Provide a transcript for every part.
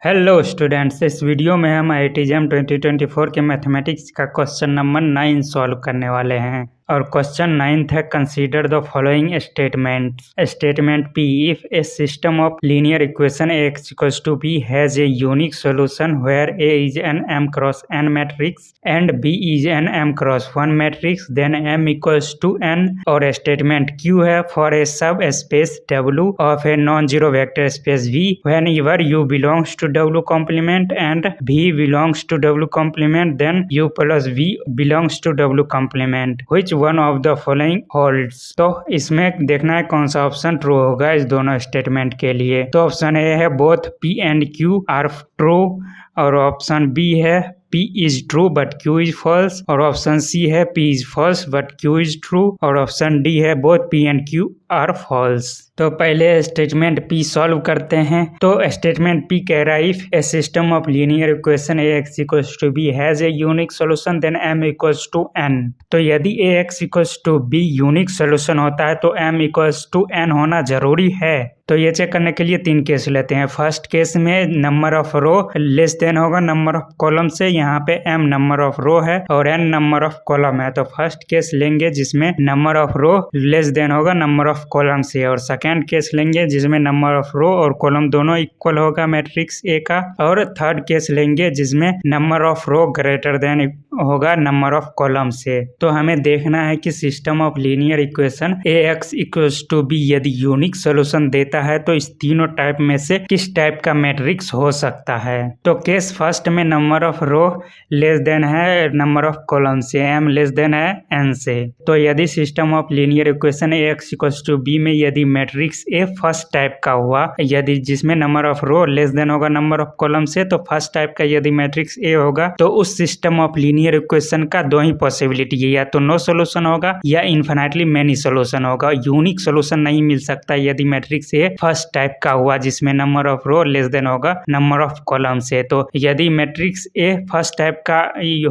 Hello students, इस video में हम IITJAM 2024 के मैथमेटिक्स का क्वेश्चन नंबर 9 सॉल्व करने वाले हैं। और क्वेश्चन 9 है, consider the following statement. Statement P, if a system of linear equation Ax equals to B has a unique solution where A is an m cross n matrix and B is an m cross 1 matrix, then m equals to n। और statement Q है, for a subspace W of a non zero vector space V whenever U belongs to W complement and V belongs to W complement, then U plus V belongs to W complement, which one of the following holds. तो इसमें देखना है कौन सा option true होगा इस दोनों statement के लिए। तो ऑप्शन ए है both P and Q are true, और ऑप्शन बी है P is true but Q is false, और ऑप्शन सी है P is false but Q is true, और ऑप्शन डी है both P and Q are false। तो पहले statement P solve करते हैं। तो स्टेटमेंट P कह रहा है, if a system of linear equation Ax equals to B has a unique solution then m equals to n। तो यदि Ax equals to B unique solution होता है तो m equals to n होना जरूरी है। तो ये चेक करने के लिए 3 केस लेते हैं। फर्स्ट केस में number of row less than होगा नंबर ऑफ कॉलम से, यहाँ पे m नंबर ऑफ रो है और n नंबर ऑफ कॉलम है। तो फर्स्ट केस लेंगे जिसमें number of row less than होगा नंबर ऑफ कॉलम से, और सेकंड केस लेंगे जिसमें नंबर ऑफ रो और कॉलम दोनों इक्वल होगा मैट्रिक्स A का, और थर्ड केस लेंगे जिसमें number of row greater than होगा नंबर ऑफ कॉलम से। तो हमें देखना है कि system of linear equation Ax equals to B यदि यूनिक सोल्यूशन देता है तो इस तीनों टाइप में से किस टाइप का मैट्रिक्स हो सकता है। तो केस फर्स्ट में number of row less than है नंबर ऑफ कॉलम से, m लेस देन है n से। तो यदि system of linear equation Ax equals to B में यदि मैट्रिक्स A फर्स्ट टाइप का हुआ, यदि जिसमें number of row less than होगा नंबर ऑफ कॉलम से, तो फर्स्ट टाइप का यदि मैट्रिक्स A होगा तो उस सिस्टम ऑफ लीनियर इक्वेशन का दो ही पॉसिबिलिटी है, या तो नो सॉल्यूशन होगा या इनफिनिटली मेनी सॉल्यूशन होगा। यूनिक सॉल्यूशन नहीं मिल सकता यदि मैट्रिक्स A फर्स्ट टाइप का हुआ जिसमें number of row less than होगा नंबर ऑफ कॉलम से। तो यदि मैट्रिक्स A फर्स्ट टाइप का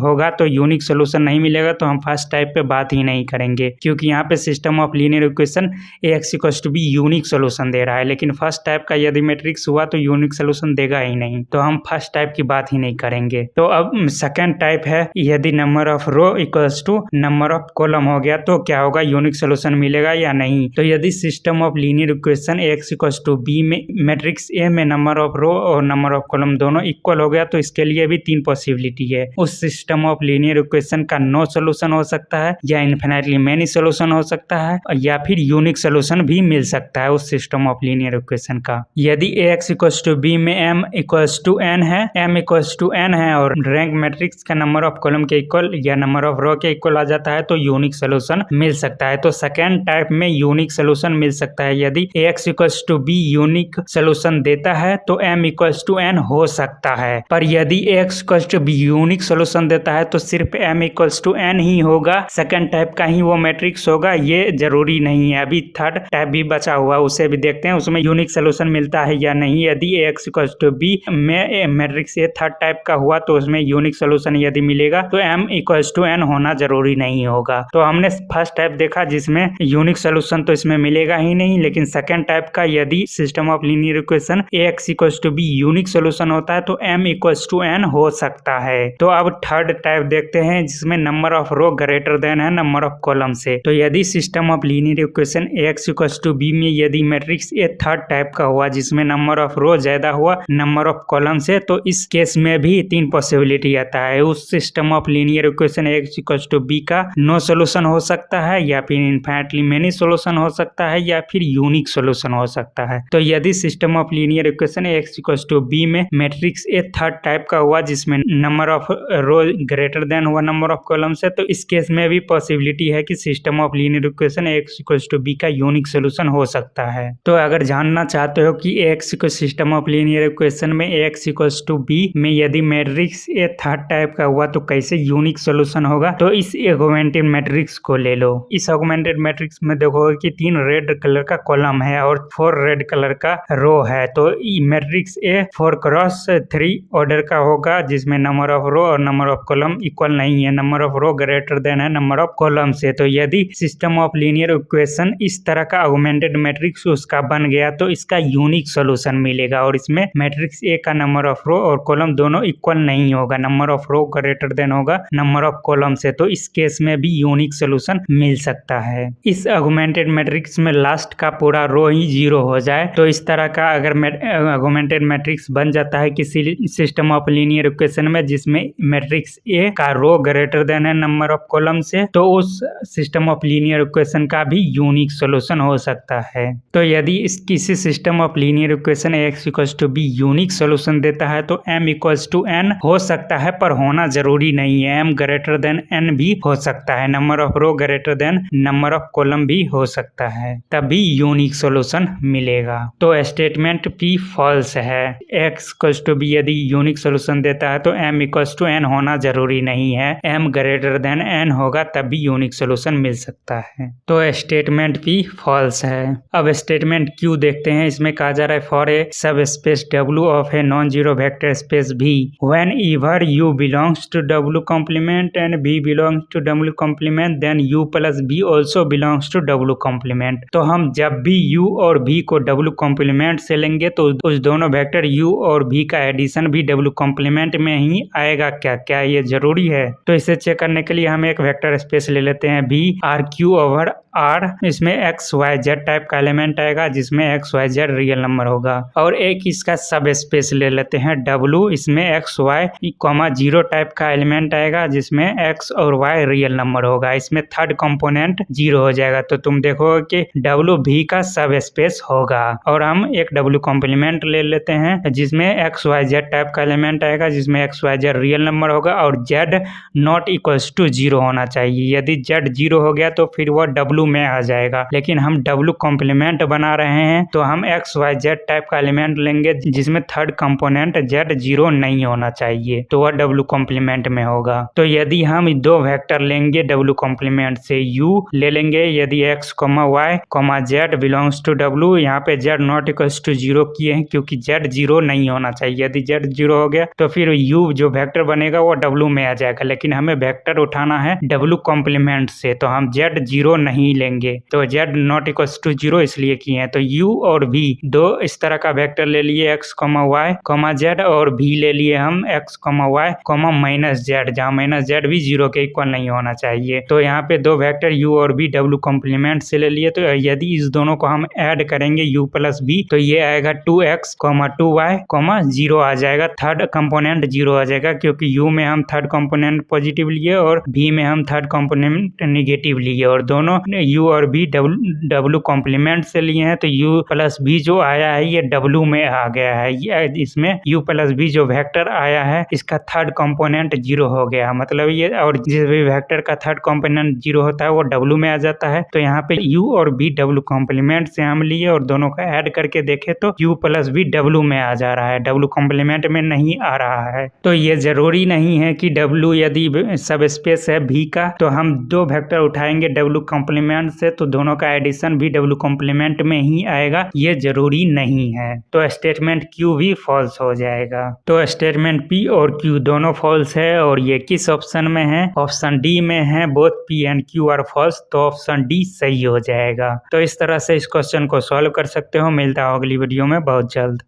होगा तो यूनिक सॉल्यूशन नहीं मिलेगा, तो हम फर्स्ट टाइप पे बात ही नहीं करेंगे, क्योंकि यहाँ पे system of linear equation Ax equals to B unique solution दे रहा है। लेकिन फर्स्ट टाइप का यदि मैट्रिक्स हुआ तो यूनिक सॉल्यूशन देगा ही नहीं, तो हम फर्स्ट टाइप की बात ही नहीं करेंगे। तो अब सेकंड टाइप है, यदि number of row equals to number of column हो गया तो क्या होगा, यूनिक सॉल्यूशन मिलेगा या नहीं। तो यदि system of linear equation Ax equals to B में मैट्रिक्स A में नंबर ऑफ रो और नंबर ऑफ कॉलम दोनों इक्वल हो गया तो इसके लिए भी 3 पॉसिबिलिटी है। उस सिस्टम ऑफ लीनियर इक्वेशन का नो सॉल्यूशन हो सकता है, या इनफिनिटली मेनी सॉल्यूशन हो सकता है, या फिर यूनिक सॉल्यूशन भी मिल सकता है उस सिस्टम ऑफ लीनियर इक्वेशन का। यदि Ax equals to B में m equals to n है, m equals to n है और रैंक मैट्रिक्स का नंबर ऑफ कॉलम के इक्वल या नंबर ऑफ रो के इक्वल आ जाता है तो यूनिक सॉल्यूशन मिल सकता है। तो सेकेंड टाइप में यूनिक सॉल्यूशन मिल सकता है। यदि Ax equals to B unique solution देता है तो m equals to n हो सकता है, पर यदि Ax equals to B unique solution देता है तो सिर्फ m equals to n ही होगा, सेकंड टाइप का ही वो मैट्रिक्स होगा, ये जरूरी नहीं है। अभी थर्ड टाइप भी बचा हुआ, उसे भी देखते हैं उसमें यूनिक सॉल्यूशन मिलता है या नहीं। यदि Ax equals to B में मैट्रिक्स A थर्ड टाइप का हुआ तो उसमें यूनिक सॉल्यूशन यदि मिलेगा तो m equals to n होना जरूरी नहीं होगा। तो हमने फर्स्ट टाइप देखा जिसमें यूनिक सॉल्यूशन तो इसमें मिलेगा ही नहीं, लेकिन सेकंड टाइप का यदि system of linear equation Ax equals to B unique solution होता है तो m equals to n हो सकता है। तो अब थर्ड टाइप देखते हैं जिसमें number of row greater than है नंबर ऑफ कॉलम से। तो यदि system of linear equation Ax equals to B में यदि मैट्रिक्स A थर्ड टाइप का हुआ जिसमें नंबर ऑफ रो ज्यादा हुआ नंबर ऑफ कॉलम से, तो इस केस में भी 3 पॉसिबिलिटी आता है। उस system of linear equation Ax equals to B का नो सॉल्यूशन हो सकता है, या फिर इनफिनिटली मेनी सॉल्यूशन हो सकता है, या फिर यूनिक सॉल्यूशन हो सकता है। तो यदि system of linear equation Ax equals to B में मैट्रिक्स A थर्ड टाइप का हुआ जिसमें number of row greater than हुआ नंबर ऑफ कॉलम से, तो इस केस में भी पॉसिबिलिटी है कि system of linear equation Ax equals to B का यूनिक सॉल्यूशन हो सकता है। तो अगर जानना चाहते हो कि Ax equals system of linear equation में Ax equals to B में यदि मैट्रिक्स A थर्ड टाइप का हुआ तो कैसे यूनिक सॉल्यूशन होगा, तो इस ऑगमेंटेड मैट्रिक्स को ले लो। इस ऑगमेंटेड मैट्रिक्स में देखोगे कि 3 रेड कलर का कॉलम है और 4 रेड कलर का रो है। तो मैट्रिक्स A 4x3 ऑर्डर का होगा जिसमें नंबर ऑफ रो और नंबर ऑफ कॉलम इक्वल नहीं है, number of row greater than है नंबर ऑफ कॉलम से। तो यदि सिस्टम ऑफ लीनियर इक्वेशन इस तरह का ऑगमेंटेड मैट्रिक्स उसका बन गया तो इसका यूनिक सॉल्यूशन मिलेगा और इसमें मैट्रिक्स ए का नंबर ऑफ रो और कॉलम दोनों इक्वल नहीं होगा, number of row greater than होगा नंबर ऑफ कॉलम से, तो इस केस में भी यूनिक सॉल्यूशन मिल सकता है। इस ऑगमेंटेड मैट्रिक्स में लास्ट का पूरा रो ही 0 हो जाए तो इस तरह का अगर ऑगमेंटेड मैट्रिक्स बन जाता है किसी सिस्टम ऑफ लीनियर इक्वेशन में जिसमें मैट्रिक्स ए का रो ग्रेटर देन है नंबर ऑफ कॉलम से, तो उस सिस्टम ऑफ लीनियर इक्वेशन का भी यूनिक सॉल्यूशन हो सकता है। तो यदि इस किसी system of linear equation x equals to b unique solution देता है तो m इक्वल्स टू n हो सकता है, पर होना जरूरी नहीं है। m ग्रेटर देन n भी हो सकता है, number of row greater than number of column भी हो सकता है, तभी यूनिक सॉल्यूशन मिलेगा। तो स्टेटमेंट p फॉल्स है। x इक्वल्स टू बी यदि यूनिक सॉल्यूशन देता है तो m इक्वल्स टू n होना जरूरी नहीं है, m ग्रेटर देन n होगा तभी यूनिक सॉल्यूशन मिल सकता है। तो स्टेटमेंट p फॉल्स है। अब स्टेटमेंट q देखते हैं। इसमें कहा जा रहा है for a subspace w of a non zero vector space v whenever u belongs to w complement and v belongs to w complement then u plus v also belongs to w complement. तो हम जब भी u और v को w complement से लेंगे तो उस दोनों वेक्टर u और v का एडिशन भी w कॉम्प्लीमेंट में ही आएगा। क्या ये जरूरी है? तो इसे चेक करने के लिए हम एक वेक्टर स्पेस ले लेते हैं v r q over r, इसमें x y z टाइप का एलिमेंट आएगा जिसमें x y z real number होगा, और एक इसका सब स्पेस ले लेते हैं w, इसमें x y 0 टाइप का एलिमेंट आएगा जिसमें x और y रियल नंबर होगा, इसमें थर्ड कंपोनेंट 0 हो जाएगा। तो तुम देखोगे कि w v का सब स्पेस होगा। और हम एक w कॉम्प्लीमेंट ले लेते हैं जिसमें x y z टाइप का एलिमेंट आएगा जिसमें x y z real number होगा और z नॉट इक्वल्स टू 0 होना चाहिए। यदि z 0 हो गया तो फिर वह w में आ जाएगा, लेकिन हम w कॉम्प्लीमेंट बना रहे हैं तो हम x y z टाइप का एलिमेंट लेंगे जिसमें थर्ड कंपोनेंट z 0 नहीं होना चाहिए, तो वह w कॉम्प्लीमेंट में होगा। तो यदि हम दो वेक्टर लेंगे w कॉम्प्लीमेंट से u ले लेंगे, यदि x y z belongs to w, यहाँ पे z नॉट इक्वल्स टू 0 किए हैं क्योंकि z 0 नहीं होना चाहिए। यदि z 0 हो गया तो फिर u जो वेक्टर बनेगा वो w में आ जाएगा, लेकिन हमें वेक्टर उठाना है w कॉम्प्लीमेंट से तो हम z 0 नहीं लेंगे, तो z नॉट इक्वल्स टू 0 इसलिए किए हैं। तो u और v दो इस तरह का वेक्टर ले लिए x y z, और v ले लिए हम x y माइनस z, जहाँ माइनस z भी 0 के इक्वल नहीं होना चाहिए। तो यहाँ पे दो वेक्टर u और v w कॉम्प्लीमेंट से ले लिए, तो यदि इस दोनों को हम ऐड करेंगे u प्लस v तो ये आएगा 2x 2y 0 आ जाएगा, थर्ड कंपोनेंट 0 आ जाएगा क्योंकि u में हम थर्ड कंपोनेंट पॉजिटिव लिए और v में हम थर्ड कंपोनेंट नेगेटिव लिए, और दोनों u और v w कॉम्प्लीमेंट से लिए हैं। तो u प्लस v जो आया है ये w में आ गया है, इसमें u प्लस v जो वेक्टर आया है इसका थर्ड कंपोनेंट 0 हो गया, मतलब ये, और जिस भी वेक्टर का थर्ड कंपोनेंट 0 होता है वो w में आ जाता है। तो यहाँ पे u और v w कॉम्प्लीमेंट से हम लिए और दोनों का ऐड करके देखे तो u प्लस v w में आ जा रहा है, w कॉम्प्लीमेंट में नहीं आ रहा है। तो ये जरूरी नहीं है कि w यदि सब स्पेस है v का तो हम दो वेक्टर उठाएंगे w कॉम्प्लीमेंट से तो दोनों का एडिशन भी w कॉम्प्लीमेंट में ही आएगा, ये जरूरी नहीं है। तो स्टेटमेंट q भी फॉल्स हो जाएगा। तो स्टेटमेंट p और q दोनों फॉल्स है, और ये किस ऑप्शन में है? ऑप्शन डी में है, both p and q are false, तो ऑप्शन डी सही हो जाएगा। तो इस तरह से इस क्वेश्चन को सॉल्व कर सकते हो। मिलता है अगली वीडियो में बहुत जल्द।